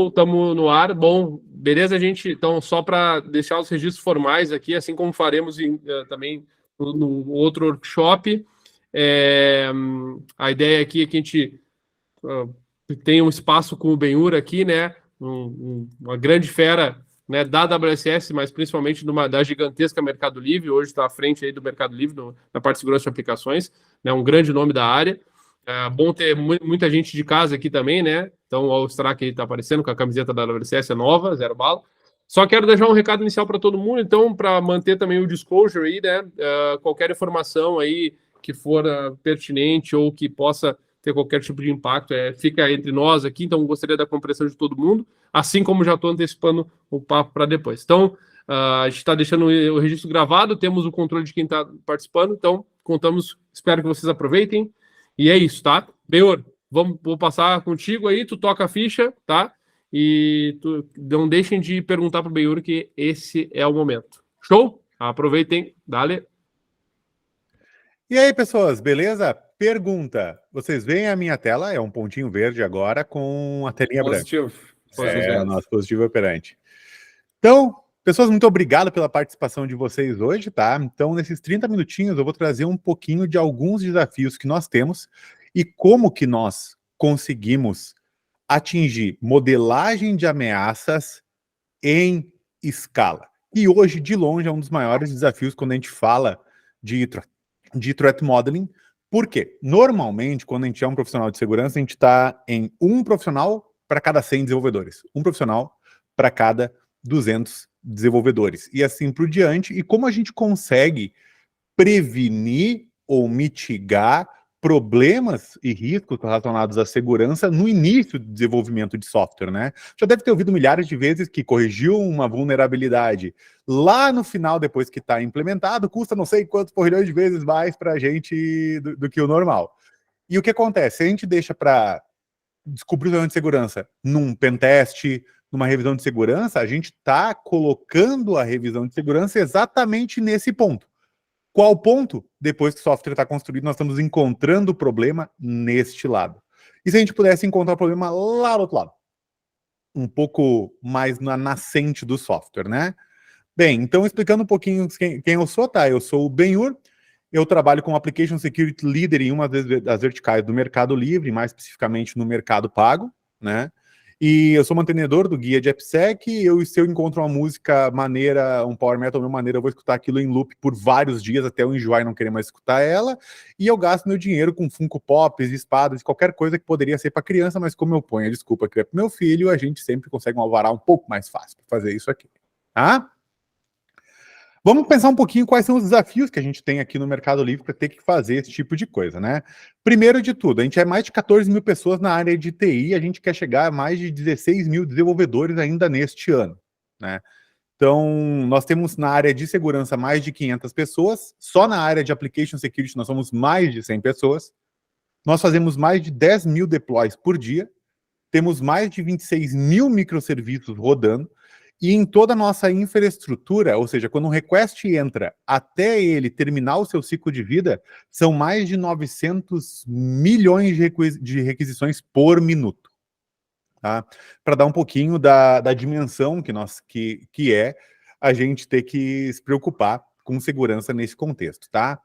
Show, estamos no ar. Bom, beleza, gente? Então, só para deixar os registros formais aqui, assim como faremos também no outro workshop, a ideia aqui é que a gente tenha um espaço com o Benhur aqui, né? Uma grande fera, né, da WSS, mas principalmente da gigantesca Mercado Livre. Hoje está à frente aí do Mercado Livre na parte de segurança de aplicações, né? Um grande nome da área. É bom ter muita gente de casa aqui também, né? Então, o Strack aí está aparecendo com a camiseta da WSS, é nova, zero bala. Só quero deixar um recado inicial para todo mundo, então, para manter também o disclosure aí, né? Qualquer informação aí que for pertinente ou que possa ter qualquer tipo de impacto, fica entre nós aqui, então gostaria da compreensão de todo mundo, assim como já estou antecipando o papo para depois. Então, a gente está deixando o registro gravado, temos o controle de quem está participando, então contamos, espero que vocês aproveitem. E é isso, tá? Benhur, vou passar contigo aí, tu toca a ficha, tá? E não deixem de perguntar pro Benhur que esse é o momento. Show? Aproveitem, dale. E aí, pessoas, beleza? Pergunta. Vocês veem a minha tela? É um pontinho verde agora com a telinha Positivo. branca. É o nosso positivo operante. Então, pessoas, muito obrigado pela participação de vocês hoje, tá? Então, nesses 30 minutinhos, eu vou trazer um pouquinho de alguns desafios que nós temos e como que nós conseguimos atingir modelagem de ameaças em escala. E hoje, de longe, é um dos maiores desafios quando a gente fala de threat modeling. Por quê? Normalmente, quando a gente é um profissional de segurança, a gente está em um profissional para cada 100 desenvolvedores. Um profissional para cada 200 desenvolvedores. E assim por diante. E como a gente consegue prevenir ou mitigar problemas e riscos relacionados à segurança no início do desenvolvimento de software, né? Já deve ter ouvido milhares de vezes que corrigiu uma vulnerabilidade lá no final, depois que está implementado, custa não sei quantos porrilhões de vezes mais para a gente do que o normal. E o que acontece? Se a gente deixa para descobrir o problema de segurança num pentest, numa revisão de segurança, a gente está colocando a revisão de segurança exatamente nesse ponto. Qual ponto? Depois que o software está construído, nós estamos encontrando o problema neste lado. E se a gente pudesse encontrar o problema lá do outro lado? Um pouco mais na nascente do software, né? Bem, então explicando um pouquinho quem eu sou, tá? Eu sou o Benhur, eu trabalho como Application Security Leader em uma das verticais do Mercado Livre, mais especificamente no Mercado Pago, né? E eu sou mantenedor do guia de AppSec, se eu encontro uma música maneira, um power metal maneira, eu vou escutar aquilo em loop por vários dias, até eu enjoar e não querer mais escutar ela, e eu gasto meu dinheiro com Funko Pops, espadas, qualquer coisa que poderia ser para criança, mas como eu ponho a desculpa que é para meu filho, a gente sempre consegue um alvará um pouco mais fácil para fazer isso aqui, tá? Vamos pensar um pouquinho quais são os desafios que a gente tem aqui no Mercado Livre para ter que fazer esse tipo de coisa, né? Primeiro de tudo, a gente é mais de 14 mil pessoas na área de TI, a gente quer chegar a mais de 16 mil desenvolvedores ainda neste ano, né? Então, nós temos na área de segurança mais de 500 pessoas, só na área de Application Security nós somos mais de 100 pessoas, nós fazemos mais de 10 mil deploys por dia, temos mais de 26 mil microserviços rodando, e em toda a nossa infraestrutura, ou seja, quando um request entra até ele terminar o seu ciclo de vida, são mais de 900 milhões de requisições por minuto. Tá? Para dar um pouquinho da dimensão que é a gente ter que se preocupar com segurança nesse contexto. Tá?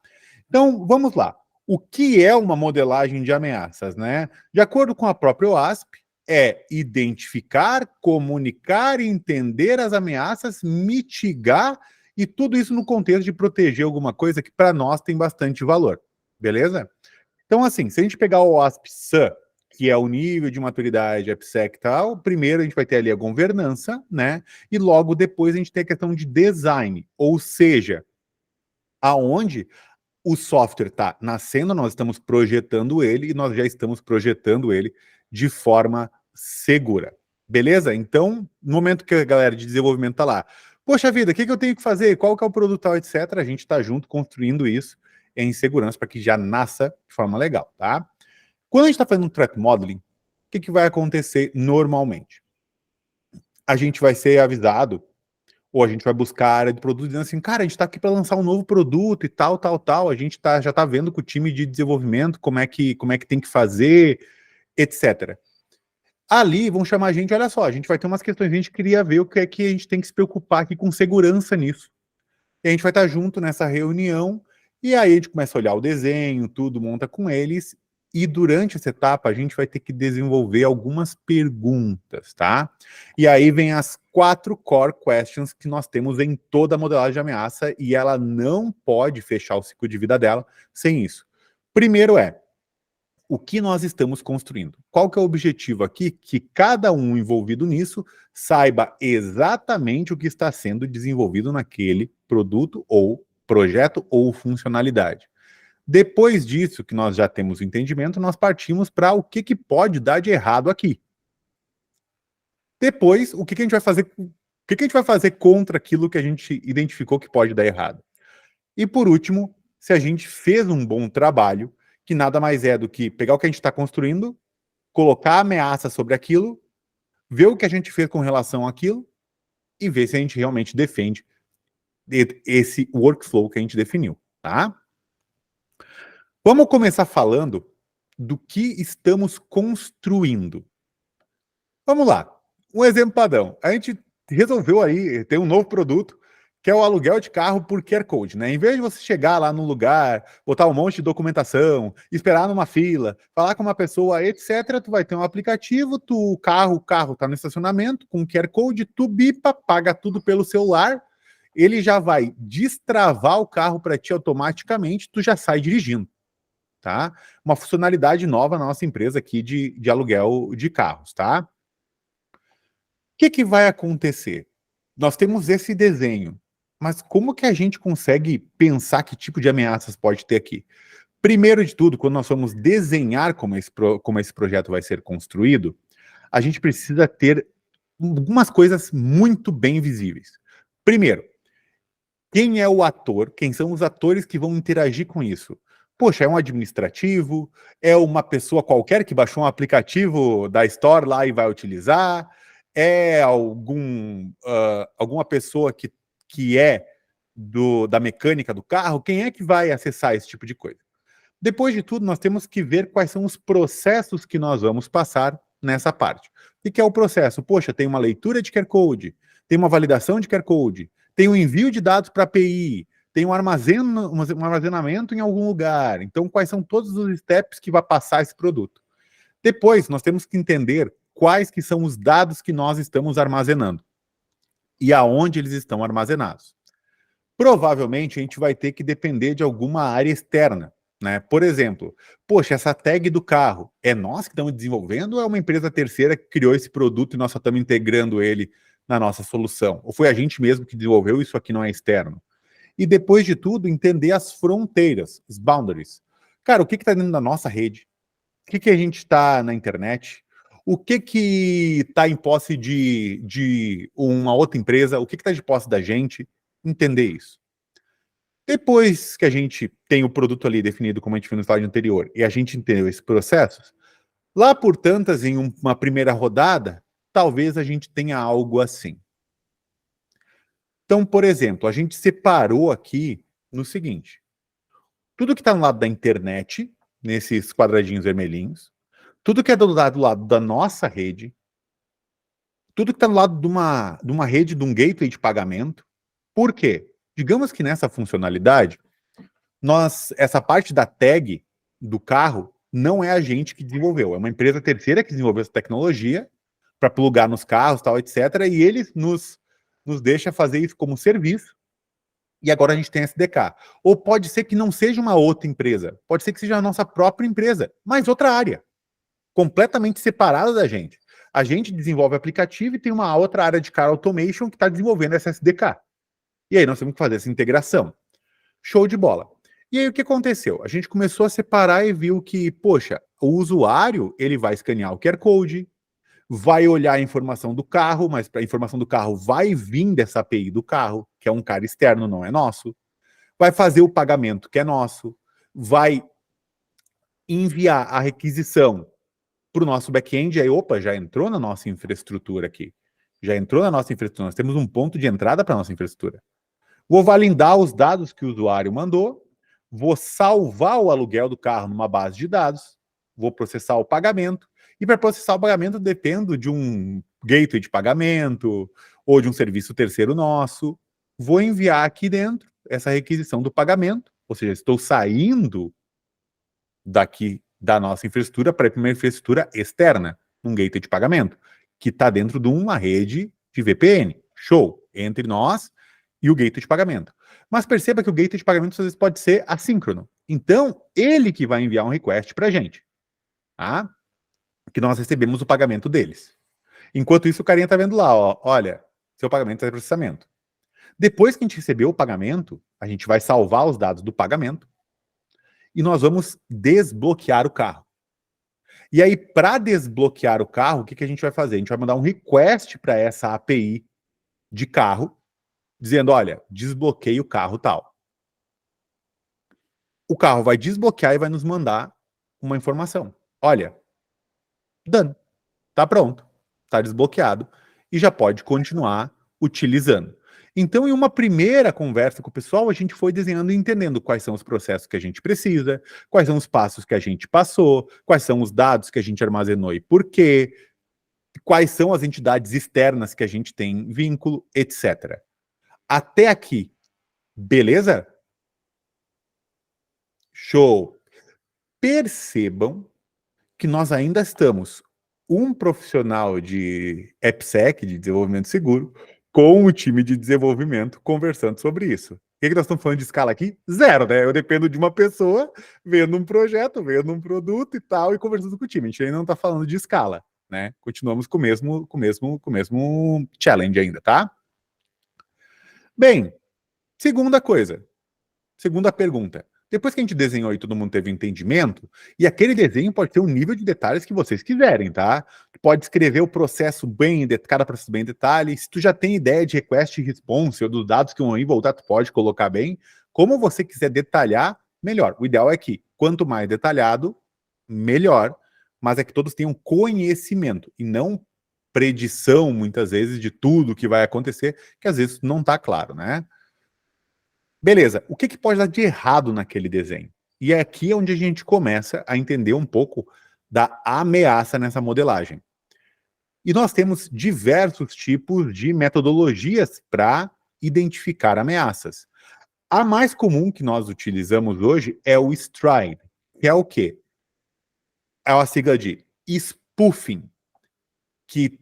Então, vamos lá. O que é uma modelagem de ameaças, né? De acordo com a própria OASP, é identificar, comunicar, entender as ameaças, mitigar, e tudo isso no contexto de proteger alguma coisa que para nós tem bastante valor, beleza? Então, assim, se a gente pegar o OASP-SAN, que é o nível de maturidade AppSec e tal, primeiro a gente vai ter ali a governança, né? E logo depois a gente tem a questão de design, ou seja, aonde o software está nascendo, nós estamos projetando ele e nós já estamos projetando ele de forma segura. Beleza? Então, no momento que a galera de desenvolvimento está lá, poxa vida, o que eu tenho que fazer? Qual que é o produto tal, etc. A gente está junto construindo isso em segurança para que já nasça de forma legal, tá? Quando a gente está fazendo um threat modeling, o que vai acontecer normalmente? A gente vai ser avisado ou a gente vai buscar a área de produto dizendo assim, cara, a gente está aqui para lançar um novo produto e tal, a gente já está vendo com o time de desenvolvimento como é que tem que fazer, etc. Ali vão chamar a gente, olha só, a gente vai ter umas questões, a gente queria ver o que é que a gente tem que se preocupar aqui com segurança nisso. E a gente vai estar junto nessa reunião, e aí a gente começa a olhar o desenho, tudo, monta com eles, e durante essa etapa a gente vai ter que desenvolver algumas perguntas, tá? E aí vem as 4 core questions que nós temos em toda a modelagem de ameaça, e ela não pode fechar o ciclo de vida dela sem isso. Primeiro é, o que nós estamos construindo? Qual que é o objetivo aqui? Que cada um envolvido nisso saiba exatamente o que está sendo desenvolvido naquele produto ou projeto ou funcionalidade. Depois disso, que nós já temos o entendimento, nós partimos para o que pode dar de errado aqui. Depois, o que a gente vai fazer? O que a gente vai fazer contra aquilo que a gente identificou que pode dar errado? E por último, se a gente fez um bom trabalho, que nada mais é do que pegar o que a gente está construindo, colocar ameaça sobre aquilo, ver o que a gente fez com relação àquilo e ver se a gente realmente defende esse workflow que a gente definiu, tá? Vamos começar falando do que estamos construindo. Vamos lá. Um exemplo padrão. A gente resolveu aí ter um novo produto, que é o aluguel de carro por QR Code, né? Em vez de você chegar lá no lugar, botar um monte de documentação, esperar numa fila, falar com uma pessoa, etc., tu vai ter um aplicativo, o carro tá no estacionamento com QR Code, tu bipa, paga tudo pelo celular, ele já vai destravar o carro para ti automaticamente, tu já sai dirigindo, tá? Uma funcionalidade nova na nossa empresa aqui de aluguel de carros, tá? O que vai acontecer? Nós temos esse desenho, mas como que a gente consegue pensar que tipo de ameaças pode ter aqui? Primeiro de tudo, quando nós vamos desenhar como esse projeto vai ser construído, a gente precisa ter algumas coisas muito bem visíveis. Primeiro, quem é o ator? Quem são os atores que vão interagir com isso? Poxa, é um administrativo? É uma pessoa qualquer que baixou um aplicativo da Store lá e vai utilizar? É alguma pessoa que é da mecânica do carro? Quem é que vai acessar esse tipo de coisa? Depois de tudo, nós temos que ver quais são os processos que nós vamos passar nessa parte. O que é o processo? Poxa, tem uma leitura de QR Code, tem uma validação de QR Code, tem um envio de dados para a API, tem um armazenamento em algum lugar. Então, quais são todos os steps que vai passar esse produto? Depois, nós temos que entender quais que são os dados que nós estamos armazenando e aonde eles estão armazenados. Provavelmente, a gente vai ter que depender de alguma área externa, né? Por exemplo, poxa, essa tag do carro, é nós que estamos desenvolvendo ou é uma empresa terceira que criou esse produto e nós só estamos integrando ele na nossa solução? Ou foi a gente mesmo que desenvolveu, isso aqui não é externo? E depois de tudo, entender as fronteiras, os boundaries. Cara, o que está dentro da nossa rede? O que a gente está na internet? O que está em posse de uma outra empresa? O que está de posse da gente? Entender isso. Depois que a gente tem o produto ali definido, como a gente viu no slide anterior, e a gente entendeu esses processos, lá por tantas, em uma primeira rodada, talvez a gente tenha algo assim. Então, por exemplo, a gente separou aqui no seguinte: tudo que está no lado da internet, nesses quadradinhos vermelhinhos, tudo que é do lado da nossa rede, tudo que está do lado de uma rede, de um gateway de pagamento. Por quê? Digamos que nessa funcionalidade, essa parte da tag do carro não é a gente que desenvolveu, é uma empresa terceira que desenvolveu essa tecnologia para plugar nos carros, tal, etc. E eles nos deixa fazer isso como serviço. E agora a gente tem SDK. Ou pode ser que não seja uma outra empresa, pode ser que seja a nossa própria empresa, mas outra área, completamente separada da gente. A gente desenvolve aplicativo e tem uma outra área de car automation que está desenvolvendo essa SDK. E aí nós temos que fazer essa integração. Show de bola. E aí o que aconteceu? A gente começou a separar e viu que, poxa, o usuário ele vai escanear o QR Code, vai olhar a informação do carro, mas a informação do carro vai vir dessa API do carro, que é um cara externo, não é nosso. Vai fazer o pagamento, que é nosso. Vai enviar a requisição para o nosso back-end, aí, opa, já entrou na nossa infraestrutura aqui. Já entrou na nossa infraestrutura. Nós temos um ponto de entrada para a nossa infraestrutura. Vou validar os dados que o usuário mandou, vou salvar o aluguel do carro numa base de dados, vou processar o pagamento, E para processar o pagamento, dependo de um gateway de pagamento ou de um serviço terceiro nosso. Vou enviar aqui dentro essa requisição do pagamento, ou seja, estou saindo daqui da nossa infraestrutura para uma infraestrutura externa, um gateway de pagamento, que está dentro de uma rede de VPN. Show! Entre nós e o gateway de pagamento. Mas perceba que o gateway de pagamento às vezes pode ser assíncrono. Então, ele que vai enviar um request para a gente. Tá? Que nós recebemos o pagamento deles. Enquanto isso, o carinha está vendo lá, ó, olha, seu pagamento está em processamento. Depois que a gente recebeu o pagamento, a gente vai salvar os dados do pagamento e nós vamos desbloquear o carro. E aí, para desbloquear o carro, o que a gente vai fazer? A gente vai mandar um request para essa API de carro, dizendo, olha, desbloqueie o carro tal. O carro vai desbloquear e vai nos mandar uma informação. Olha, done, tá pronto, tá desbloqueado e já pode continuar utilizando. Então, em uma primeira conversa com o pessoal, a gente foi desenhando e entendendo quais são os processos que a gente precisa, quais são os passos que a gente passou, quais são os dados que a gente armazenou e por quê, quais são as entidades externas que a gente tem vínculo, etc. Até aqui, beleza? Show! Percebam que nós ainda estamos um profissional de AppSec, de desenvolvimento seguro, com o time de desenvolvimento conversando sobre isso. O que nós estamos falando de escala aqui? Zero, né? Eu dependo de uma pessoa vendo um projeto, vendo um produto e tal, e conversando com o time. A gente ainda não está falando de escala, né? Continuamos com o mesmo challenge ainda, tá? Bem, segunda coisa. Segunda pergunta. Depois que a gente desenhou e todo mundo teve entendimento, e aquele desenho pode ter um nível de detalhes que vocês quiserem, tá? Pode escrever o processo bem, cada processo bem em detalhe. Se tu já tem ideia de request e response, ou dos dados que vão ir e voltar, tu pode colocar bem. Como você quiser detalhar, melhor. O ideal é que, quanto mais detalhado, melhor. Mas é que todos tenham conhecimento, e não predição, muitas vezes, de tudo que vai acontecer, que às vezes não está claro, né? Beleza, o que pode dar de errado naquele desenho? E é aqui onde a gente começa a entender um pouco da ameaça nessa modelagem. E nós temos diversos tipos de metodologias para identificar ameaças. A mais comum que nós utilizamos hoje é o STRIDE, que é o quê? É uma sigla de spoofing, que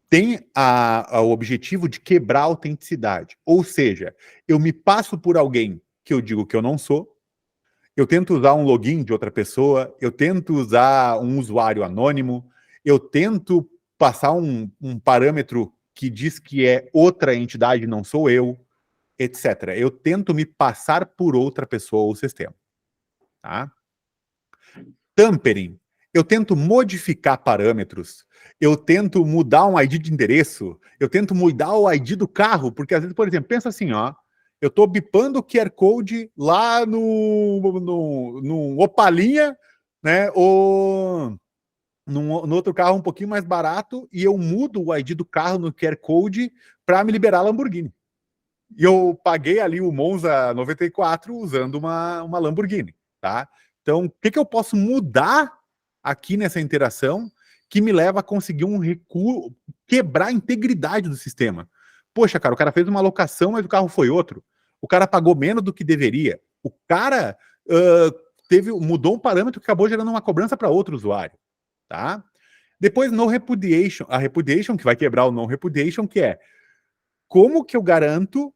tem o objetivo de quebrar a autenticidade. Ou seja, eu me passo por alguém que eu digo que eu não sou, eu tento usar um login de outra pessoa, eu tento usar um usuário anônimo, eu tento passar um parâmetro que diz que é outra entidade, não sou eu, etc. Eu tento me passar por outra pessoa ou sistema. Tá? Tampering. Eu tento modificar parâmetros, eu tento mudar um ID de endereço, eu tento mudar o ID do carro, porque às vezes, por exemplo, pensa assim, ó, eu estou bipando o QR Code lá no Opalinha, né, ou no outro carro um pouquinho mais barato, e eu mudo o ID do carro no QR Code para me liberar a Lamborghini. E eu paguei ali o Monza 94 usando uma Lamborghini, tá? Então, o que eu posso mudar aqui nessa interação que me leva a conseguir um recuo, quebrar a integridade do sistema? Poxa, cara, o cara fez uma locação, mas o carro foi outro. O cara pagou menos do que deveria. O cara mudou um parâmetro que acabou gerando uma cobrança para outro usuário, tá? Depois, no repudiation, a repudiation, que vai quebrar o non repudiation, que é como que eu garanto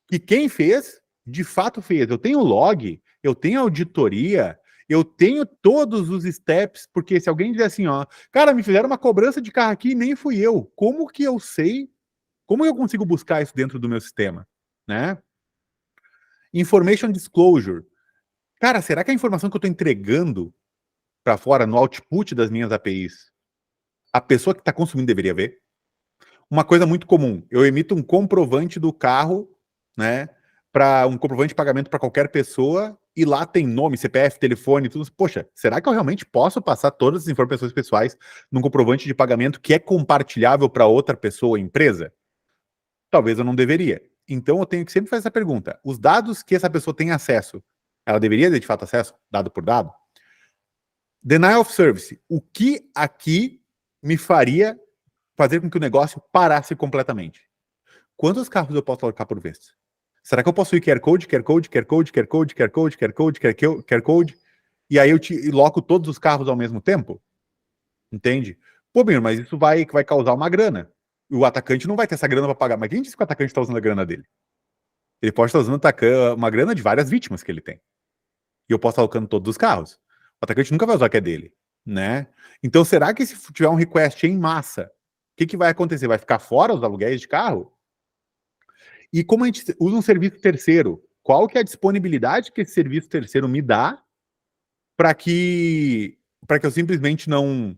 que quem fez, de fato fez. Eu tenho log, eu tenho auditoria, eu tenho todos os steps, porque se alguém dizer assim, ó, cara, me fizeram uma cobrança de carro aqui e nem fui eu, como que eu sei, como eu consigo buscar isso dentro do meu sistema, né? Information disclosure. Cara, será que a informação que eu estou entregando para fora no output das minhas APIs, a pessoa que está consumindo deveria ver? Uma coisa muito comum, eu emito um comprovante do carro, né, para um comprovante de pagamento para qualquer pessoa, e lá tem nome, CPF, telefone, tudo. Poxa, será que eu realmente posso passar todas as informações pessoais num comprovante de pagamento que é compartilhável para outra pessoa ou empresa? Talvez eu não deveria. Então eu tenho que sempre fazer essa pergunta. Os dados que essa pessoa tem acesso, ela deveria ter de fato acesso, dado por dado? Denial of service. O que aqui me faria fazer com que o negócio parasse completamente? Quantos carros eu posso alocar por vez? Será que eu posso ir QR Code, QR Code, QR Code, QR Code, QR Code, QR Code, QR Code, e aí eu loco todos os carros ao mesmo tempo? Entende? Pô, meu, mas isso vai causar uma grana. O atacante não vai ter essa grana para pagar. Mas quem disse que o atacante está usando a grana dele? Ele pode estar usando uma grana de várias vítimas que ele tem. E eu posso estar alocando todos os carros. O atacante nunca vai usar que é dele, né? Então, será que se tiver um request em massa, o que vai acontecer? Vai ficar fora os aluguéis de carro? E como a gente usa um serviço terceiro, qual que é a disponibilidade que esse serviço terceiro me dá para que eu simplesmente não...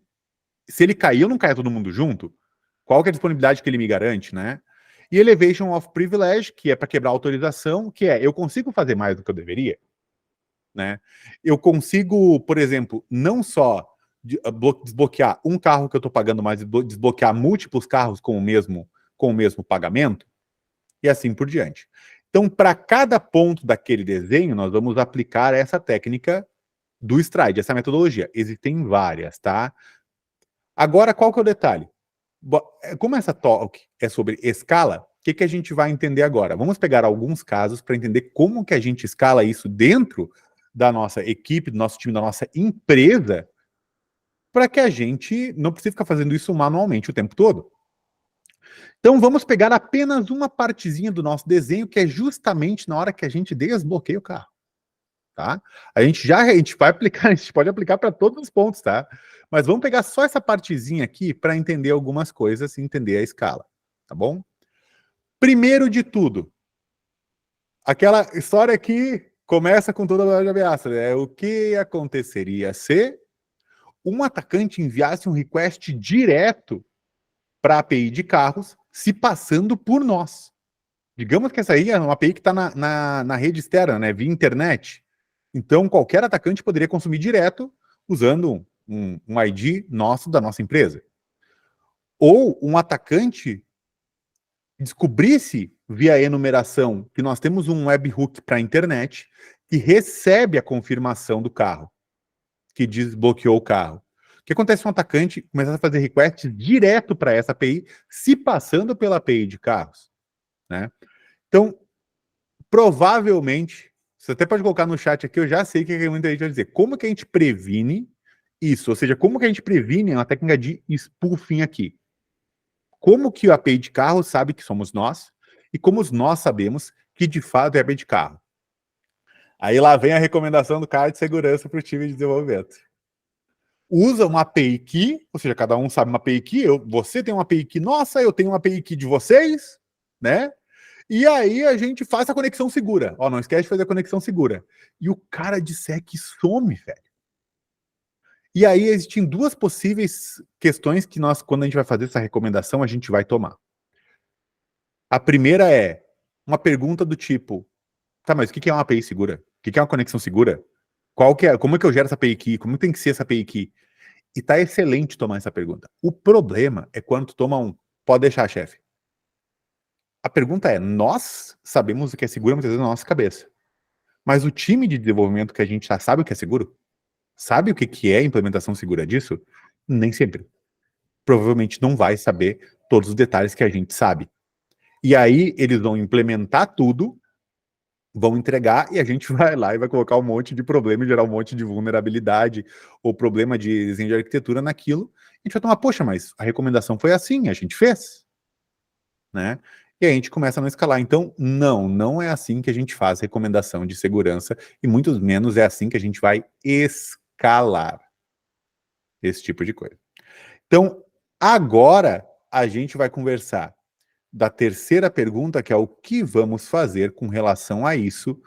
Se ele cair, eu não caia todo mundo junto? Qual que é a disponibilidade que ele me garante, né? E Elevation of Privilege, que é para quebrar a autorização, que é, eu consigo fazer mais do que eu deveria? Né? Eu consigo, por exemplo, não só desbloquear um carro que eu estou pagando, mas desbloquear múltiplos carros com o mesmo pagamento, e assim por diante. Então, para cada ponto daquele desenho, nós vamos aplicar essa técnica do Stride, essa metodologia. Existem várias, tá? Agora, qual que é o detalhe? Como essa talk é sobre escala, o que a gente vai entender agora? Vamos pegar alguns casos para entender como que a gente escala isso dentro da nossa equipe, do nosso time, da nossa empresa, para que a gente não precise ficar fazendo isso manualmente o tempo todo. Então vamos pegar apenas uma partezinha do nosso desenho, que é justamente na hora que a gente desbloqueia o carro. Tá? A gente vai aplicar, a gente pode aplicar para todos os pontos, tá? Mas vamos pegar só essa partezinha aqui para entender algumas coisas e entender a escala, tá bom? Primeiro de tudo, aquela história que começa com toda a ameaça, né? O que aconteceria se um atacante enviasse um request direto para a API de carros, se passando por nós? Digamos que essa aí é uma API que está na rede externa, né? Via internet. Então, qualquer atacante poderia consumir direto usando um ID nosso, da nossa empresa. Ou um atacante descobrisse, via enumeração, que nós temos um webhook para a internet que recebe a confirmação do carro, que desbloqueou o carro. O que acontece se um atacante começar a fazer requests direto para essa API, se passando pela API de carros, né? Então, provavelmente, você até pode colocar no chat aqui, eu já sei o que muita gente vai dizer. Como que a gente previne isso? Ou seja, como que a gente previne uma técnica de spoofing aqui? Como que a API de carro sabe que somos nós? E como nós sabemos que de fato é a API de carro? Aí lá vem a recomendação do cara de segurança para o time de desenvolvimento. Usa uma API key, ou seja, cada um sabe uma API key, você tem uma API key nossa, eu tenho uma API key de vocês, né? E aí a gente faz a conexão segura. Ó, não esquece de fazer a conexão segura. E o cara de SEC some, velho. E aí existem duas possíveis questões que nós, quando a gente vai fazer essa recomendação, a gente vai tomar. A primeira é uma pergunta do tipo, tá, mas o que é uma API segura? O que é uma conexão segura? Como é que eu gero essa API key? Como tem que ser essa API key? E tá excelente tomar essa pergunta. O problema é quando tu toma pode deixar, chefe. A pergunta é, nós sabemos o que é seguro muitas vezes na nossa cabeça. Mas o time de desenvolvimento que a gente já sabe o que é seguro? Sabe o que é a implementação segura disso? Nem sempre. Provavelmente não vai saber todos os detalhes que a gente sabe. E aí eles vão implementar tudo, vão entregar e a gente vai lá e vai colocar um monte de problema e gerar um monte de vulnerabilidade ou problema de desenho de arquitetura naquilo. A gente vai tomar, poxa, mas a recomendação foi assim, a gente fez. Né? E aí a gente começa a não escalar. Então, não é assim que a gente faz recomendação de segurança e muito menos é assim que a gente vai escalar esse tipo de coisa. Então, agora a gente vai conversar da terceira pergunta, que é o que vamos fazer com relação a isso,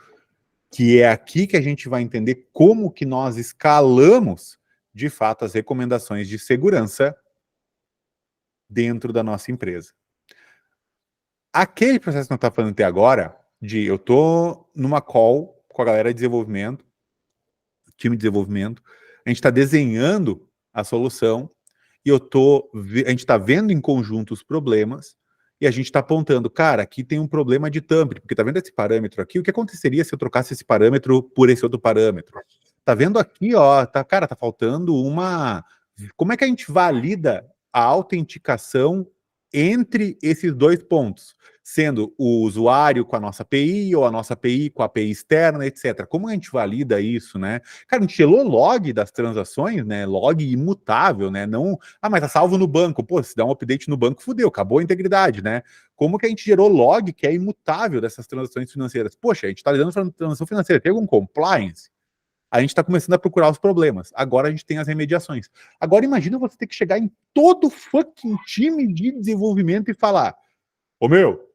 que é aqui que a gente vai entender como que nós escalamos, de fato, as recomendações de segurança dentro da nossa empresa. Aquele processo que nós estamos fazendo até agora, de eu estou numa call com a galera de desenvolvimento, time de desenvolvimento, a gente está desenhando a solução e a gente está vendo em conjunto os problemas e a gente está apontando, cara, aqui tem um problema de thumbnail, porque está vendo esse parâmetro aqui, o que aconteceria se eu trocasse esse parâmetro por esse outro parâmetro? Tá vendo aqui, ó, cara, tá faltando uma... Como é que a gente valida a autenticação entre esses dois pontos? Sendo o usuário com a nossa API ou a nossa API com a API externa, etc. Como a gente valida isso, né? Cara, a gente gerou log das transações, né? Log imutável, né? Não, mas tá salvo no banco. Pô, se dá um update no banco, fudeu, acabou a integridade, né? Como que a gente gerou log que é imutável dessas transações financeiras? Poxa, a gente tá lidando com transação financeira, tem algum compliance? A gente está começando a procurar os problemas. Agora a gente tem as remediações. Agora imagina você ter que chegar em todo fucking time de desenvolvimento e falar: ô meu,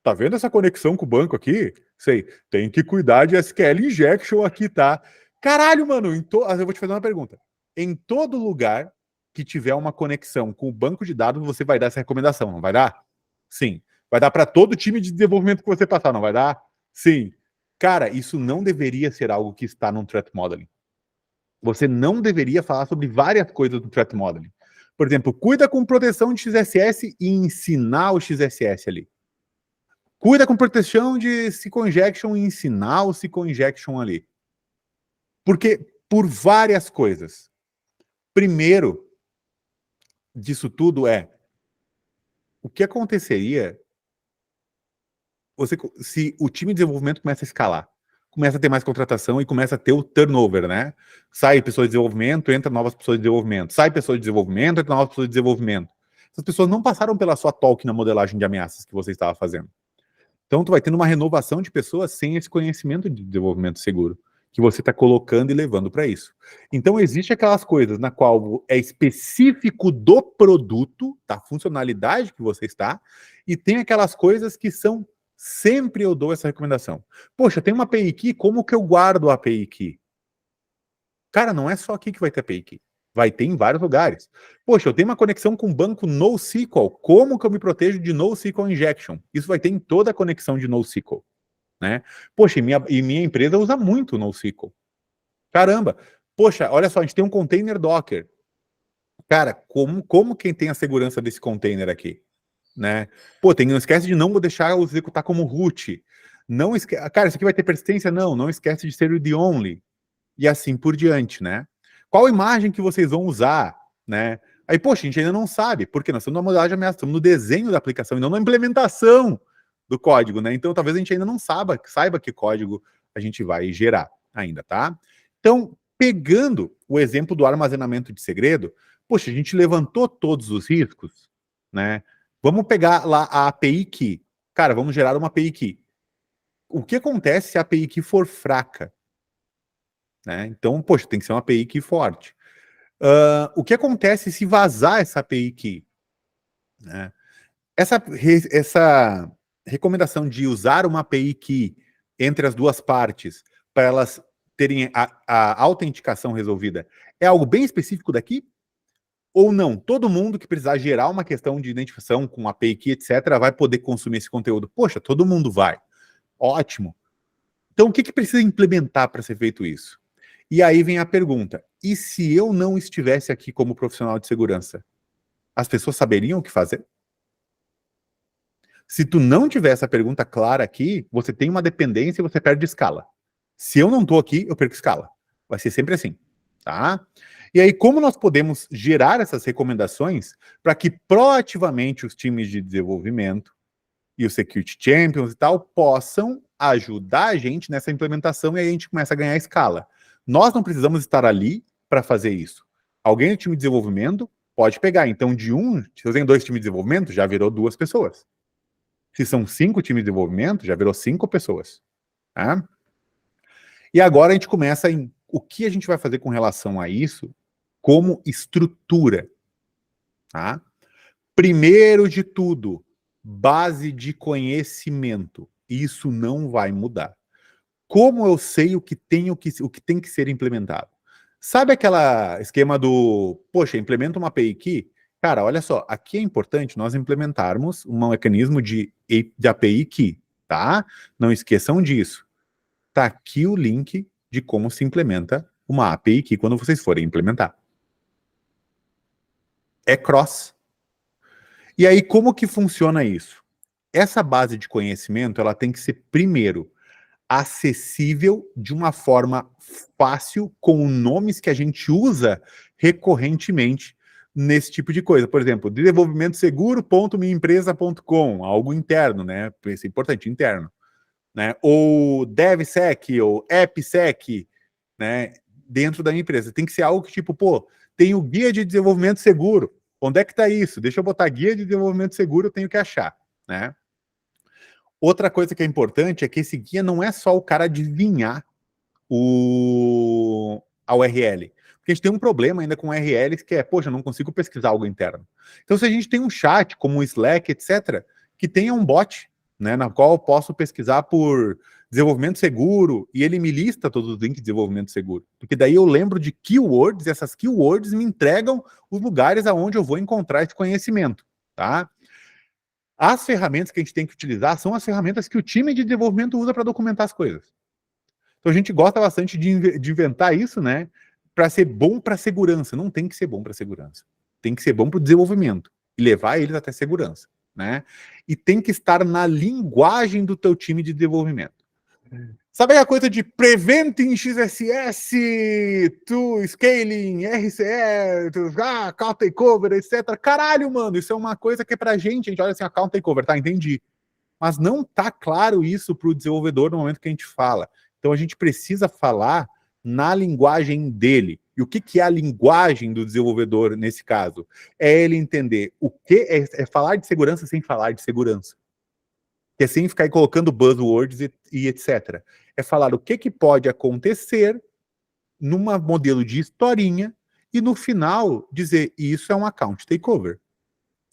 tá vendo essa conexão com o banco aqui? Sei, tem que cuidar de SQL injection aqui, tá? Caralho, mano, eu vou te fazer uma pergunta. Em todo lugar que tiver uma conexão com o banco de dados, você vai dar essa recomendação, não vai dar? Sim. Vai dar para todo time de desenvolvimento que você passar, não vai dar? Sim. Cara, isso não deveria ser algo que está num threat modeling. Você não deveria falar sobre várias coisas do threat modeling. Por exemplo, cuida com proteção de XSS e ensinar o XSS ali. Cuida com proteção de SQL injection e ensinar o SQL injection ali. Porque por várias coisas. Primeiro disso tudo é o que aconteceria se o time de desenvolvimento começa a escalar, começa a ter mais contratação e começa a ter o turnover, né? Sai pessoas de desenvolvimento, entra novas pessoas de desenvolvimento. Sai pessoas de desenvolvimento, entra novas pessoas de desenvolvimento. Essas pessoas não passaram pela sua talk na modelagem de ameaças que você estava fazendo. Então, tu vai tendo uma renovação de pessoas sem esse conhecimento de desenvolvimento seguro que você está colocando e levando para isso. Então, existe aquelas coisas na qual é específico do produto, da funcionalidade que você está, e tem aquelas coisas que são... Sempre eu dou essa recomendação. Poxa, tem uma API Key, como que eu guardo a API Key? Cara, não é só aqui que vai ter API Key. Vai ter em vários lugares. Poxa, eu tenho uma conexão com o banco NoSQL. Como que eu me protejo de NoSQL injection? Isso vai ter em toda a conexão de NoSQL. Né? Poxa, e minha empresa usa muito NoSQL. Caramba! Poxa, olha só, a gente tem um container Docker. Cara, como quem tem a segurança desse container aqui? Né? Pô, não esquece de não deixar eu executar como root. Não Cara, isso aqui vai ter persistência? Não esquece de ser read only. E assim por diante, né? Qual imagem que vocês vão usar, né? Aí, poxa, a gente ainda não sabe, porque nós estamos na modelagem de ameaça, estamos no desenho da aplicação e não na implementação do código, né? Então, talvez a gente ainda não saiba que código a gente vai gerar ainda, tá? Então, pegando o exemplo do armazenamento de segredo, poxa, a gente levantou todos os riscos, né? Vamos pegar lá a API Key. Cara, vamos gerar uma API Key. O que acontece se a API Key for fraca? Né? Então, poxa, tem que ser uma API Key forte. O que acontece se vazar essa API Key? Né? Essa recomendação de usar uma API Key entre as duas partes para elas terem a autenticação resolvida é algo bem específico daqui? Ou não? Todo mundo que precisar gerar uma questão de identificação com API Key, etc., vai poder consumir esse conteúdo. Poxa, todo mundo vai. Ótimo. Então, o que precisa implementar para ser feito isso? E aí vem a pergunta: e se eu não estivesse aqui como profissional de segurança? As pessoas saberiam o que fazer? Se tu não tiver essa pergunta clara aqui, você tem uma dependência e você perde escala. Se eu não estou aqui, eu perco escala. Vai ser sempre assim, tá? E aí, como nós podemos gerar essas recomendações para que proativamente os times de desenvolvimento e os Security Champions e tal possam ajudar a gente nessa implementação e aí a gente começa a ganhar escala. Nós não precisamos estar ali para fazer isso. Alguém do time de desenvolvimento pode pegar. Então, se eu tenho 2 times de desenvolvimento, já virou 2 pessoas. Se são 5 times de desenvolvimento, já virou 5 pessoas. Tá? E agora a gente começa em o que a gente vai fazer com relação a isso como estrutura. Tá? Primeiro de tudo, base de conhecimento. Isso não vai mudar. Como eu sei o que tem que ser implementado? Sabe aquela esquema do, poxa, implementa uma API Key? Cara, olha só, aqui é importante nós implementarmos um mecanismo de API Key, tá? Não esqueçam disso. Tá aqui o link de como se implementa uma API Key quando vocês forem implementar. É cross. E aí, como que funciona isso? Essa base de conhecimento, ela tem que ser, primeiro, acessível de uma forma fácil, com nomes que a gente usa recorrentemente nesse tipo de coisa. Por exemplo, desenvolvimentoseguro.minhaempresa.com, algo interno, né? Isso é importante, interno. Né? Ou DevSec, ou AppSec, né? Dentro da minha empresa. Tem que ser algo que, tipo, pô, tem o guia de desenvolvimento seguro. Onde é que tá isso? Deixa eu botar guia de desenvolvimento seguro, eu tenho que achar, né? Outra coisa que é importante é que esse guia não é só o cara adivinhar a URL. Porque a gente tem um problema ainda com URLs que é, poxa, eu não consigo pesquisar algo interno. Então, se a gente tem um chat, como o Slack, etc., que tenha um bot, né, na qual eu posso pesquisar por desenvolvimento seguro e ele me lista todos os links de desenvolvimento seguro. Porque daí eu lembro de keywords e essas keywords me entregam os lugares aonde eu vou encontrar esse conhecimento, tá? As ferramentas que a gente tem que utilizar são as ferramentas que o time de desenvolvimento usa para documentar as coisas. Então a gente gosta bastante de inventar isso, né? Para ser bom para segurança. Não tem que ser bom para segurança. Tem que ser bom para o desenvolvimento e levar eles até segurança, né? E tem que estar na linguagem do teu time de desenvolvimento. Sabe a coisa de preventing XSS, to scaling, RCE, account takeover, etc. Caralho, mano, isso é uma coisa que é pra gente olha assim, account takeover, tá, entendi. Mas não tá claro isso pro desenvolvedor no momento que a gente fala. Então a gente precisa falar na linguagem dele. E o que é a linguagem do desenvolvedor nesse caso? É ele entender o que é falar de segurança sem falar de segurança. Que é sem ficar colocando buzzwords e etc. É falar o que pode acontecer numa modelo de historinha e no final dizer isso é um account takeover.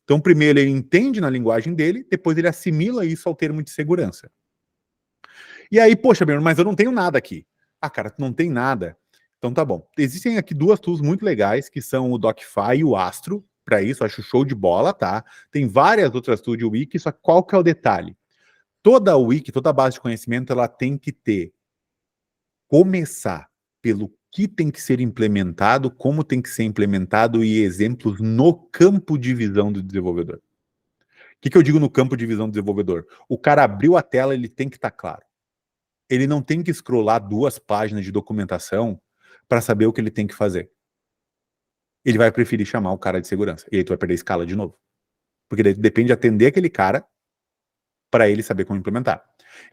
Então primeiro ele entende na linguagem dele, depois ele assimila isso ao termo de segurança. E aí, poxa, Bruno, mas eu não tenho nada aqui. Ah, cara, tu não tem nada. Então tá bom. Existem aqui duas tools muito legais, que são o Docify e o Astro, para isso, acho show de bola, tá? Tem várias outras tools de wiki, só que qual que é o detalhe? Toda wiki, toda base de conhecimento, ela tem que começar pelo que tem que ser implementado, como tem que ser implementado e exemplos no campo de visão do desenvolvedor. O que eu digo no campo de visão do desenvolvedor? O cara abriu a tela, ele tem que estar claro. Ele não tem que scrollar 2 páginas de documentação para saber o que ele tem que fazer. Ele vai preferir chamar o cara de segurança. E aí tu vai perder a escala de novo. Porque daí depende de atender aquele cara para ele saber como implementar.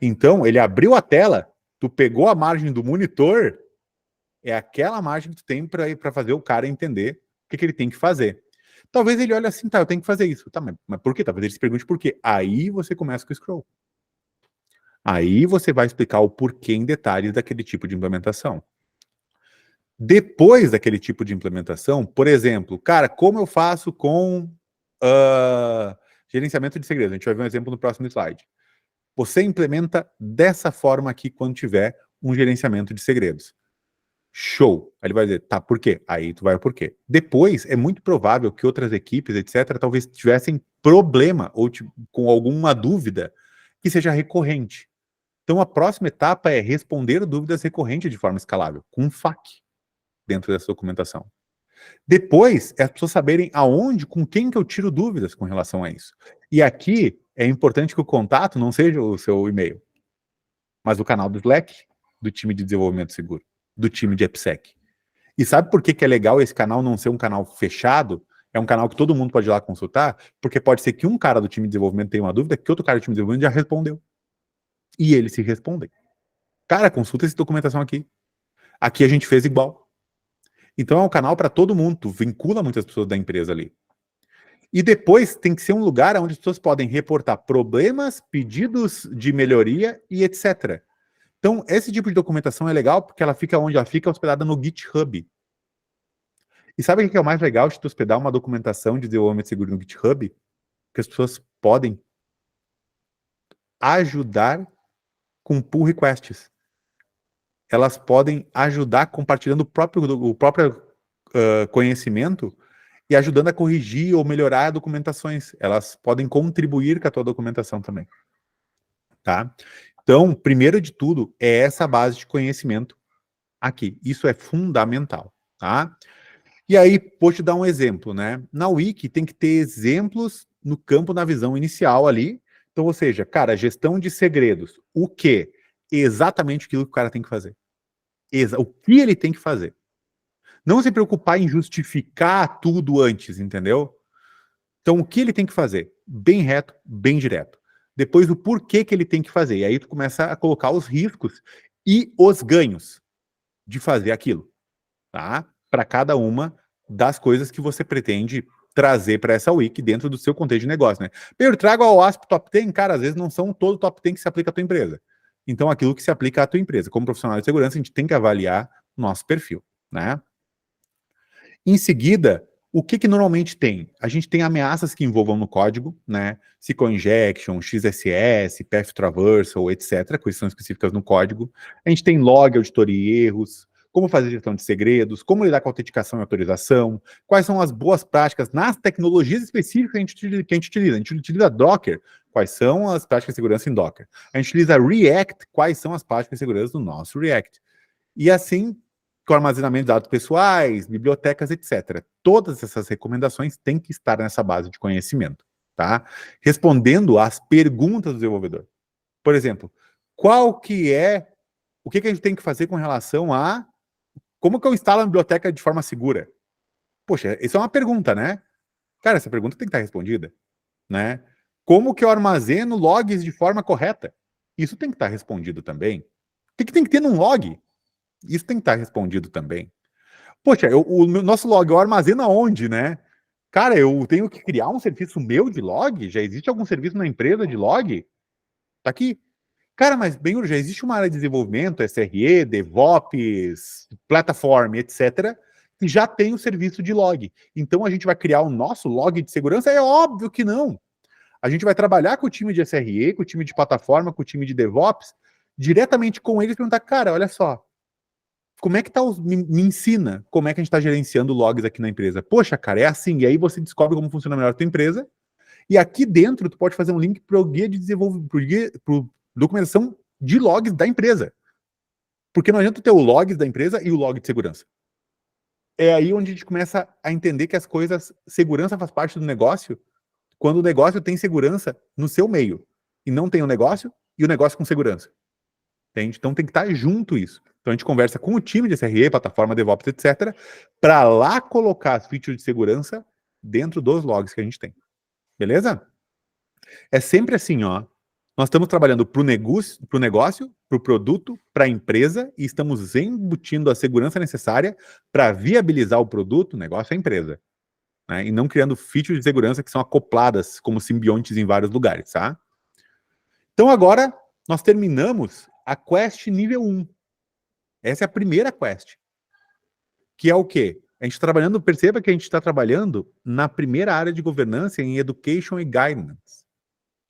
Então, ele abriu a tela, tu pegou a margem do monitor, é aquela margem que tu tem para fazer o cara entender o que ele tem que fazer. Talvez ele olhe assim, tá, eu tenho que fazer isso. Tá, mas por quê? Talvez ele se pergunte por quê. Aí você começa com o scroll. Aí você vai explicar o porquê em detalhes daquele tipo de implementação. Depois daquele tipo de implementação, por exemplo, cara, como eu faço com gerenciamento de segredos? A gente vai ver um exemplo no próximo slide. Você implementa dessa forma aqui quando tiver um gerenciamento de segredos. Show. Aí ele vai dizer, tá, por quê? Aí tu vai o porquê. Depois, é muito provável que outras equipes, etc., talvez tivessem problema ou com alguma dúvida que seja recorrente. Então, a próxima etapa é responder dúvidas recorrentes de forma escalável, com um FAQ dentro dessa documentação. Depois, é as pessoas saberem aonde, com quem que eu tiro dúvidas com relação a isso. E aqui, é importante que o contato não seja o seu e-mail, mas o canal do Slack, do time de desenvolvimento seguro, do time de AppSec. E sabe por que é legal esse canal não ser um canal fechado? É um canal que todo mundo pode ir lá consultar, porque pode ser que um cara do time de desenvolvimento tenha uma dúvida que outro cara do time de desenvolvimento já respondeu. E eles se respondem. Cara, consulta essa documentação aqui. Aqui a gente fez igual. Então é um canal para todo mundo, tu vincula muitas pessoas da empresa ali. E depois tem que ser um lugar onde as pessoas podem reportar problemas, pedidos de melhoria e etc. Então, esse tipo de documentação é legal porque ela fica onde ela fica hospedada no GitHub. E sabe o que é o mais legal de tu hospedar uma documentação de desenvolvimento seguro no GitHub? Que as pessoas podem ajudar com pull requests. Elas podem ajudar compartilhando o próprio conhecimento e ajudando a corrigir ou melhorar documentações. Elas podem contribuir com a tua documentação também. Tá? Então, primeiro de tudo, é essa base de conhecimento aqui. Isso é fundamental. Tá? E aí, vou te dar um exemplo. Né? Na Wiki tem que ter exemplos no campo na visão inicial ali. Então, ou seja, cara, gestão de segredos. O quê? exatamente aquilo que o cara tem que fazer. O que ele tem que fazer. Não se preocupar em justificar tudo antes, entendeu? Então, o que ele tem que fazer? Bem reto, bem direto. Depois, o porquê que ele tem que fazer. E aí, tu começa a colocar os riscos e os ganhos de fazer aquilo, tá? Para cada uma das coisas que você pretende trazer para essa wiki dentro do seu contexto de negócio, né? Eu trago a OWASP Top 10, cara, às vezes não são todo Top 10 que se aplica à tua empresa. Então, aquilo que se aplica à tua empresa. Como profissional de segurança, a gente tem que avaliar nosso perfil, né? Em seguida, o que normalmente tem? A gente tem ameaças que envolvam no código, né? SQL Injection, XSS, Path Traversal, etc., coisas são específicas no código. A gente tem log, auditoria e erros, como fazer gestão de segredos, como lidar com autenticação e autorização, quais são as boas práticas nas tecnologias específicas que a gente utiliza. A gente utiliza Docker, quais são as práticas de segurança em Docker. A gente utiliza React, quais são as práticas de segurança do nosso React. E assim, com armazenamento de dados pessoais, bibliotecas, etc. Todas essas recomendações têm que estar nessa base de conhecimento, tá? Respondendo às perguntas do desenvolvedor. Por exemplo, o que a gente tem que fazer com relação a como que eu instalo a biblioteca de forma segura? Poxa, isso é uma pergunta, né? Cara, essa pergunta tem que estar respondida, né? Como que eu armazeno logs de forma correta? Isso tem que estar respondido também. O que tem que ter num log? Isso tem que estar respondido também. Poxa, o nosso log eu armazeno aonde, né? Cara, eu tenho que criar um serviço meu de log? Já existe algum serviço na empresa de log? Tá aqui. Cara, mas, bem, já existe uma área de desenvolvimento, SRE, DevOps, Platform, etc., que já tem o serviço de log. Então, a gente vai criar o nosso log de segurança? É óbvio que não. A gente vai trabalhar com o time de SRE, com o time de plataforma, com o time de DevOps, diretamente com eles e perguntar, cara, olha só, como é que tá me ensina como é que a gente está gerenciando logs aqui na empresa. Poxa, cara, é assim. E aí você descobre como funciona melhor a tua empresa. E aqui dentro tu pode fazer um link para o guia de desenvolvimento, para documentação de logs da empresa. Porque não adianta ter o logs da empresa e o log de segurança. É aí onde a gente começa a entender que as coisas, segurança faz parte do negócio, quando o negócio tem segurança no seu meio. E não tem o negócio e o negócio com segurança. Entende? Então tem que estar junto isso. Então a gente conversa com o time de SRE, plataforma, DevOps, etc., para lá colocar as features de segurança dentro dos logs que a gente tem. Beleza? É sempre assim, ó. Nós estamos trabalhando para o negócio, para o produto, para a empresa, e estamos embutindo a segurança necessária para viabilizar o produto, o negócio e a empresa. Né? E não criando features de segurança que são acopladas como simbiontes em vários lugares, tá? Então agora nós terminamos a quest nível 1. Essa é a primeira quest. Que é o quê? A gente está trabalhando, perceba que a gente está trabalhando na primeira área de governança em Education e Guidance.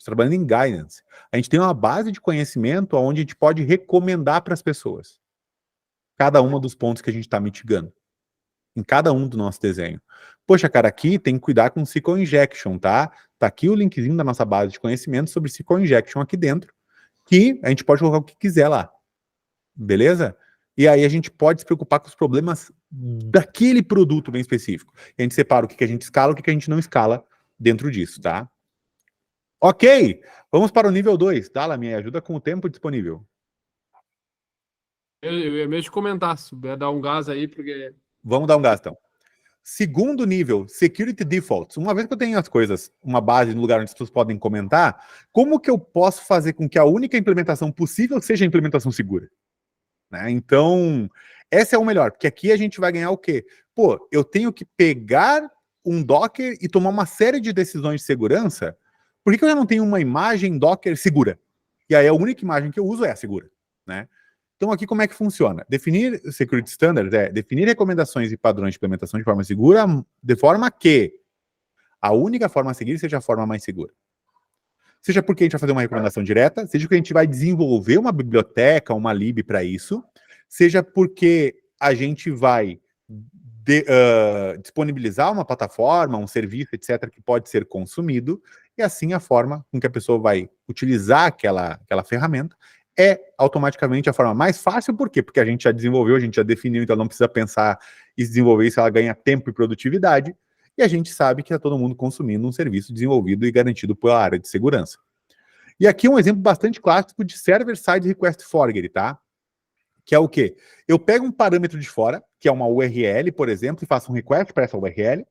Trabalhando em Guidance. A gente tem uma base de conhecimento onde a gente pode recomendar para as pessoas cada um dos pontos que a gente está mitigando. Em cada um do nosso desenho. Poxa, cara, aqui tem que cuidar com SQL Injection, tá? Tá aqui o linkzinho da nossa base de conhecimento sobre SQL Injection aqui dentro, que a gente pode colocar o que quiser lá. Beleza? E aí a gente pode se preocupar com os problemas daquele produto bem específico. E a gente separa o que a gente escala e o que a gente não escala dentro disso, tá? Ok, vamos para o nível 2. Dala, me ajuda com o tempo disponível. Eu ia mesmo comentar, se puder dar um gás aí, porque... Vamos dar um gás, então. Segundo nível, Security Defaults. Uma vez que eu tenho as coisas, uma base no lugar onde as pessoas podem comentar, como que eu posso fazer com que a única implementação possível seja a implementação segura? Né? Então, essa é o melhor, porque aqui a gente vai ganhar o quê? Pô, eu tenho que pegar um Docker e tomar uma série de decisões de segurança. Por que eu já não tenho uma imagem Docker segura? E aí a única imagem que eu uso é a segura, né? Então aqui como é que funciona? Definir Security Standards é definir recomendações e padrões de implementação de forma segura, de forma que a única forma a seguir seja a forma mais segura. Seja porque a gente vai fazer uma recomendação direta, seja porque a gente vai desenvolver uma biblioteca, uma lib para isso, seja porque a gente vai disponibilizar uma plataforma, um serviço, etc., que pode ser consumido, e assim a forma com que a pessoa vai utilizar aquela ferramenta é automaticamente a forma mais fácil. Por quê? Porque a gente já desenvolveu, a gente já definiu, então não precisa pensar e desenvolver isso, ela ganha tempo e produtividade, e a gente sabe que está todo mundo consumindo um serviço desenvolvido e garantido pela área de segurança. E aqui um exemplo bastante clássico de Server-Side Request Forgery, tá? Que é o quê? Eu pego um parâmetro de fora, que é uma URL, por exemplo, e faço um request para essa URL,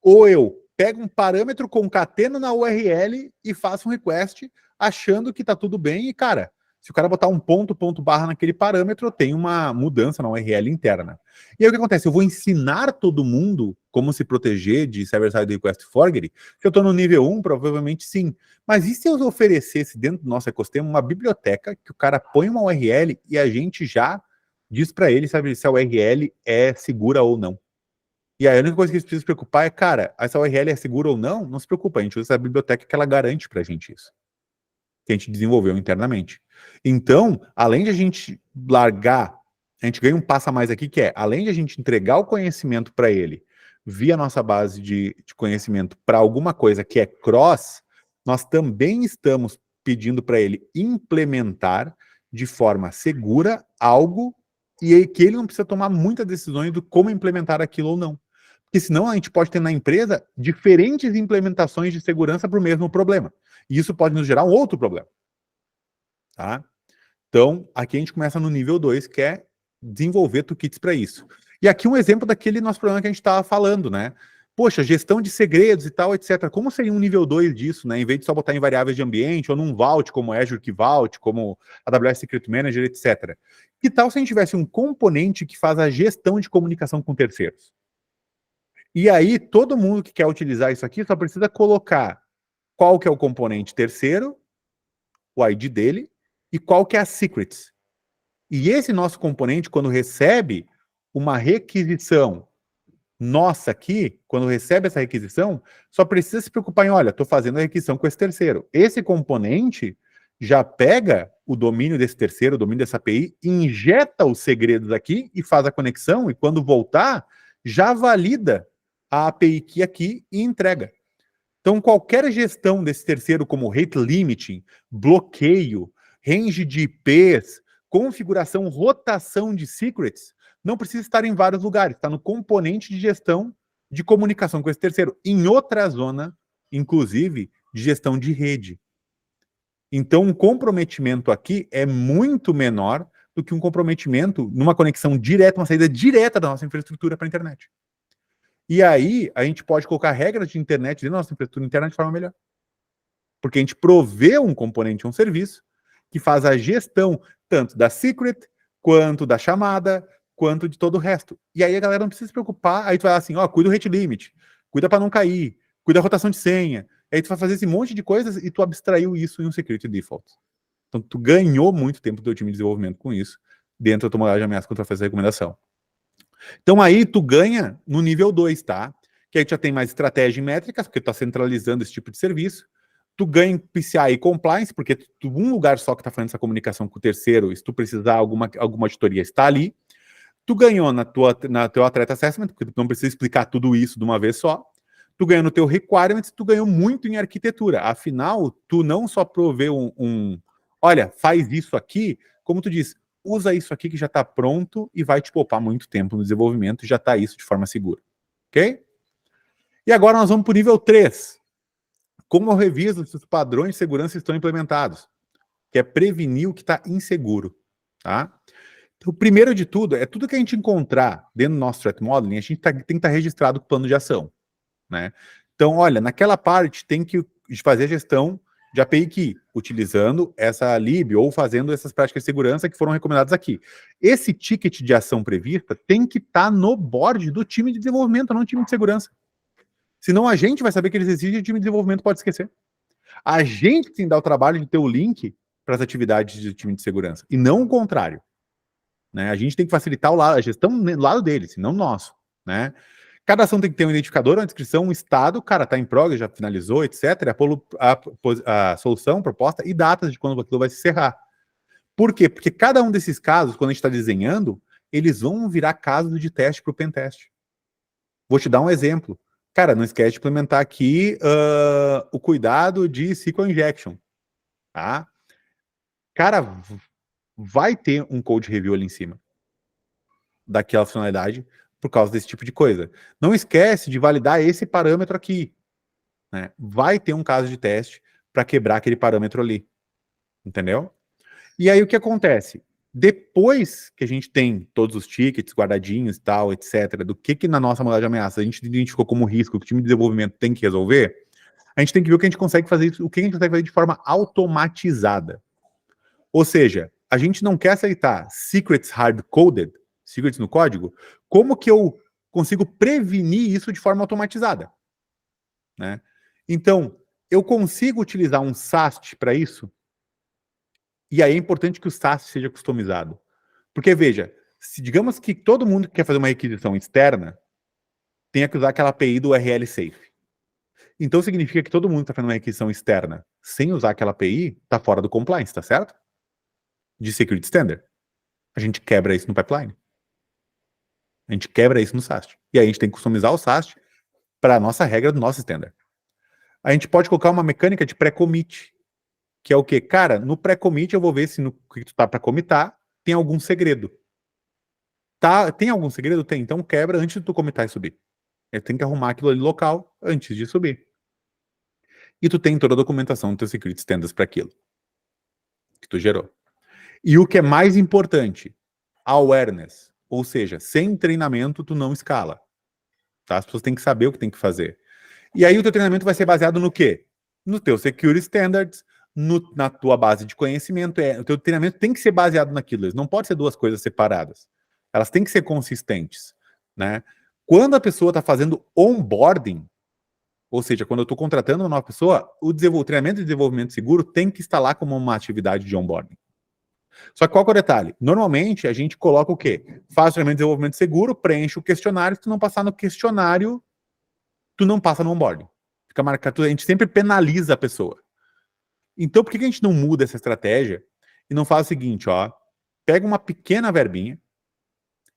ou eu pego um parâmetro, concateno na URL e faço um request achando que tá tudo bem e, cara, se o cara botar um ponto, ponto barra naquele parâmetro, eu tenho uma mudança na URL interna. E aí o que acontece? Eu vou ensinar todo mundo como se proteger de Server-Side Request Forgery. Se eu estou no nível 1, provavelmente sim. Mas e se eu oferecesse dentro do nosso ecossistema uma biblioteca que o cara põe uma URL e a gente já diz para ele, sabe, se a URL é segura ou não? E aí a única coisa que a gente precisa se preocupar é, cara, essa URL é segura ou não? Não se preocupa, a gente usa a biblioteca que ela garante pra gente isso. Que a gente desenvolveu internamente. Então, além de a gente largar, a gente ganha um passo a mais aqui, que é, além de a gente entregar o conhecimento para ele, via nossa base de conhecimento para alguma coisa que é cross, nós também estamos pedindo para ele implementar de forma segura algo e que ele não precisa tomar muitas decisões do como implementar aquilo ou não. Porque senão a gente pode ter na empresa diferentes implementações de segurança para o mesmo problema. E isso pode nos gerar um outro problema. Tá? Então, aqui a gente começa no nível 2, que é desenvolver toolkits para isso. E aqui um exemplo daquele nosso problema que a gente estava falando, né? Poxa, gestão de segredos e tal, etc. Como seria um nível 2 disso, né? Em vez de só botar em variáveis de ambiente ou num Vault, como Azure Key Vault, como AWS Secret Manager, etc. Que tal se a gente tivesse um componente que faz a gestão de comunicação com terceiros? E aí, todo mundo que quer utilizar isso aqui só precisa colocar qual que é o componente terceiro, o ID dele, e qual que é a secrets. E esse nosso componente, quando recebe uma requisição nossa aqui, quando recebe essa requisição, só precisa se preocupar em, olha, estou fazendo a requisição com esse terceiro. Esse componente já pega o domínio desse terceiro, o domínio dessa API, injeta os segredos aqui e faz a conexão, e quando voltar, já valida a API key aqui e entrega. Então, qualquer gestão desse terceiro, como rate limiting, bloqueio, range de IPs, configuração, rotação de secrets, não precisa estar em vários lugares, está no componente de gestão de comunicação com esse terceiro, em outra zona, inclusive, de gestão de rede. Então, um comprometimento aqui é muito menor do que um comprometimento numa conexão direta, uma saída direta da nossa infraestrutura para a internet. E aí, a gente pode colocar regras de internet dentro da nossa infraestrutura interna de forma melhor. Porque a gente provê um componente, um serviço, que faz a gestão tanto da secret, quanto da chamada, quanto de todo o resto. E aí a galera não precisa se preocupar, aí tu vai lá assim, ó, cuida do rate limit, cuida para não cair, cuida da rotação de senha. Aí tu vai fazer esse monte de coisas e tu abstraiu isso em um security default. Então tu ganhou muito tempo do teu time de desenvolvimento com isso, dentro da tua modalidade de ameaça quando tu vai fazer a recomendação. Então aí tu ganha no nível 2, tá? Que aí tu já tem mais estratégia e métricas, porque tu tá centralizando esse tipo de serviço. Tu ganha em PCI e compliance, porque um lugar só que tá fazendo essa comunicação com o terceiro, se tu precisar alguma auditoria, está ali. Tu ganhou na teu atleta assessment, porque tu não precisa explicar tudo isso de uma vez só. Tu ganhou no teu requirements, tu ganhou muito em arquitetura. Afinal, tu não só provê olha, faz isso aqui, como tu diz, usa isso aqui que já está pronto e vai te poupar muito tempo no desenvolvimento e já está isso de forma segura. Ok? E agora nós vamos para o nível 3. Como eu reviso se os padrões de segurança estão implementados? Que é prevenir o que está inseguro. Tá? Então, o primeiro de tudo, é tudo que a gente encontrar dentro do nosso threat modeling, a gente tem que estar registrado com o plano de ação. Né? Então, olha, naquela parte tem que fazer a gestão de API Key, utilizando essa lib ou fazendo essas práticas de segurança que foram recomendadas aqui. Esse ticket de ação prevista tem que estar no board do time de desenvolvimento, não do time de segurança. Senão a gente vai saber que eles existem e o time de desenvolvimento pode esquecer. A gente tem que dar o trabalho de ter o link para as atividades do time de segurança, e não o contrário. Né? A gente tem que facilitar a gestão do lado deles, e não nosso. Né? Cada ação tem que ter um identificador, uma descrição, um estado, cara, tá em prog, já finalizou, etc. A solução, proposta e datas de quando aquilo vai se encerrar. Por quê? Porque cada um desses casos, quando a gente está desenhando, eles vão virar casos de teste para o pentest. Vou te dar um exemplo. Cara, não esquece de implementar aqui o cuidado de SQL injection. Tá? Cara, vai ter um code review ali em cima daquela funcionalidade por causa desse tipo de coisa. Não esquece de validar esse parâmetro aqui. Né? Vai ter um caso de teste para quebrar aquele parâmetro ali. entendeu? E aí o que acontece? Depois que a gente tem todos os tickets guardadinhos e tal, etc., do que na nossa modalidade de ameaça a gente identificou como risco que o time de desenvolvimento tem que resolver, a gente tem que ver o que a gente consegue fazer, o que a gente consegue fazer de forma automatizada. Ou seja, a gente não quer aceitar secrets hard-coded, secrets no código, como que eu consigo prevenir isso de forma automatizada? Né? Então, eu consigo utilizar um SAST para isso? E aí é importante que o SAST seja customizado. Porque, veja, se digamos que todo mundo que quer fazer uma requisição externa tenha que usar aquela API do URL Safe. Então significa que todo mundo que está fazendo uma requisição externa sem usar aquela API está fora do compliance, tá certo? De security standard. A gente quebra isso no pipeline. A gente quebra isso no SAST. E aí a gente tem que customizar o SAST para a nossa regra do nosso standard. A gente pode colocar uma mecânica de pré-commit, que é o quê? Cara, no pré-commit eu vou ver se no que tu tá para commitar tem algum segredo. Tá, tem algum segredo? Tem. Então quebra antes de tu commitar e subir. Eu tenho que arrumar aquilo ali local antes de subir. E tu tem toda a documentação do teu security standards para aquilo que tu gerou. E o que é mais importante, awareness. Ou seja, sem treinamento tu não escala. Tá? As pessoas têm que saber o que tem que fazer. E aí o teu treinamento vai ser baseado no quê? No teu security standards, na tua base de conhecimento. O teu treinamento tem que ser baseado naquilo. Eles não podem ser duas coisas separadas. Elas têm que ser consistentes. Né? Quando a pessoa está fazendo onboarding, ou seja, quando eu estou contratando uma nova pessoa, o treinamento de desenvolvimento seguro tem que estar lá como uma atividade de onboarding. Só que qual que é o detalhe? Normalmente a gente coloca o quê? Faz o treinamento de desenvolvimento seguro, preenche o questionário, se tu não passar no questionário, tu não passa no onboarding. Fica marcado, a gente sempre penaliza a pessoa. Então por que a gente não muda essa estratégia e não faz o seguinte, ó, pega uma pequena verbinha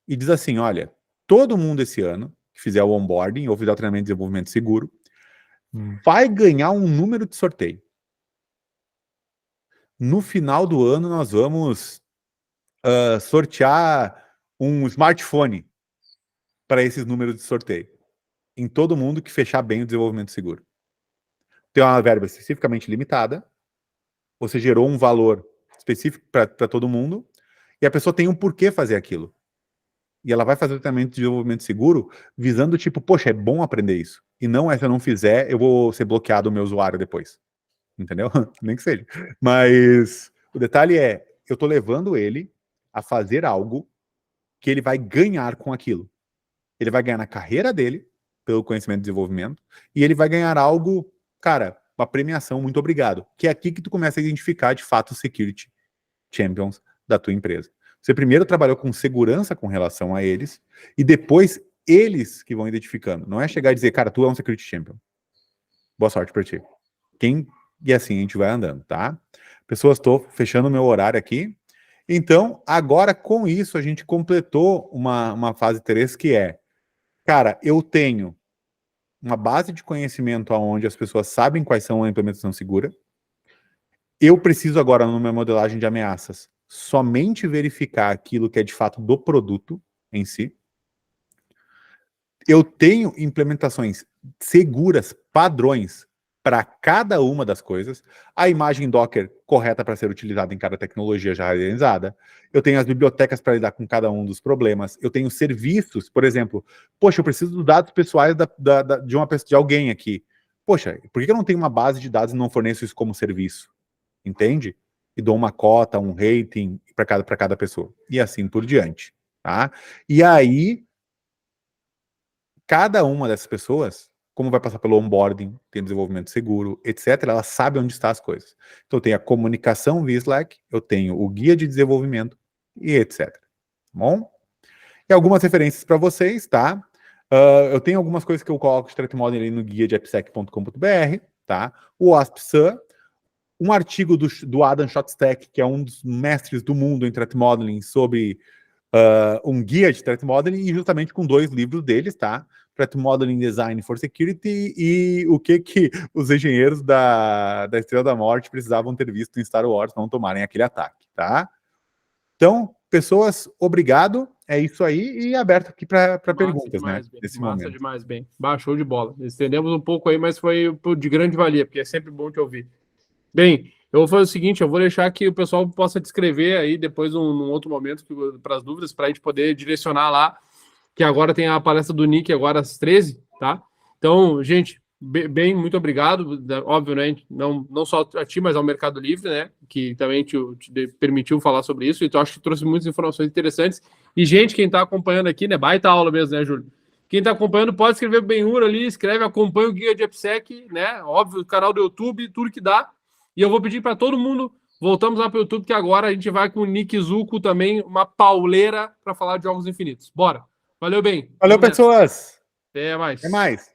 e diz assim, olha, todo mundo esse ano que fizer o onboarding ou fizer o treinamento de desenvolvimento seguro, vai ganhar um número de sorteio. No final do ano, nós vamos sortear um smartphone para esses números de sorteio. Em todo mundo que fechar bem o desenvolvimento seguro. Tem uma verba especificamente limitada, você gerou um valor específico para todo mundo, e a pessoa tem um porquê fazer aquilo. E ela vai fazer o treinamento de desenvolvimento seguro visando, tipo, poxa, é bom aprender isso. E não é, se eu não fizer, eu vou ser bloqueado o meu usuário depois. Entendeu? Nem que seja. Mas o detalhe é, eu tô levando ele a fazer algo que ele vai ganhar com aquilo. Ele vai ganhar na carreira dele, pelo conhecimento e desenvolvimento, e ele vai ganhar algo, cara, uma premiação, muito obrigado. Que é aqui que tu começa a identificar, de fato, os security champions da tua empresa. Você primeiro trabalhou com segurança com relação a eles, e depois eles que vão identificando. Não é chegar e dizer, cara, tu é um security champion. Boa sorte pra ti. E assim a gente vai andando, tá? Pessoas, estou fechando o meu horário aqui. Então, agora com isso, a gente completou uma fase 3 que é, cara, eu tenho uma base de conhecimento onde as pessoas sabem quais são a implementação segura. Eu preciso agora, na minha modelagem de ameaças, somente verificar aquilo que é de fato do produto em si. Eu tenho implementações seguras, padrões, para cada uma das coisas, a imagem Docker correta para ser utilizada em cada tecnologia já realizada, eu tenho as bibliotecas para lidar com cada um dos problemas, eu tenho serviços, por exemplo, poxa, eu preciso dos dados pessoais de alguém aqui. Poxa, por que eu não tenho uma base de dados e não forneço isso como serviço? Entende? E dou uma cota, um rating para cada pessoa. E assim por diante. Tá? E aí, cada uma dessas pessoas, como vai passar pelo onboarding, tem desenvolvimento seguro, etc., ela sabe onde estão as coisas. Então, eu tenho a comunicação via Slack, eu tenho o guia de desenvolvimento e etc. Tá bom? E algumas referências para vocês, tá? Eu tenho algumas coisas que eu coloco de threat modeling no guia de appsec.com.br, tá? O AspSun, um artigo do Adam Shotstack, que é um dos mestres do mundo em threat modeling, sobre um guia de threat modeling, e justamente com 2 livros deles, tá? Threat Modeling Design for Security e o que os engenheiros da Estrela da Morte precisavam ter visto em Star Wars para não tomarem aquele ataque, tá? Então, pessoas, obrigado, é isso aí, e aberto aqui para perguntas, demais, né? Nesse massa momento. Demais, bem. Show de bola. Estendemos um pouco aí, mas foi de grande valia, porque é sempre bom te ouvir. Bem, Eu vou fazer o seguinte, eu vou deixar que o pessoal possa descrever aí depois num outro momento para as dúvidas, para a gente poder direcionar lá, que agora tem a palestra do Nick agora às 13, tá? Então, gente, bem, muito obrigado, óbvio, né, não só a ti, mas ao Mercado Livre, né, que também te permitiu falar sobre isso, então acho que trouxe muitas informações interessantes, e gente, quem está acompanhando aqui, né, baita aula mesmo, né, Júlio? Quem está acompanhando pode escrever Benhur ali, escreve, acompanha o Guia de AppSec, né, óbvio, o canal do YouTube, tudo que dá, e eu vou pedir para todo mundo, voltamos lá para o YouTube, que agora a gente vai com o Nick Zuko também, uma pauleira para falar de Jogos Infinitos. Bora! Valeu, bem. Valeu, pessoas! Até mais. Até mais.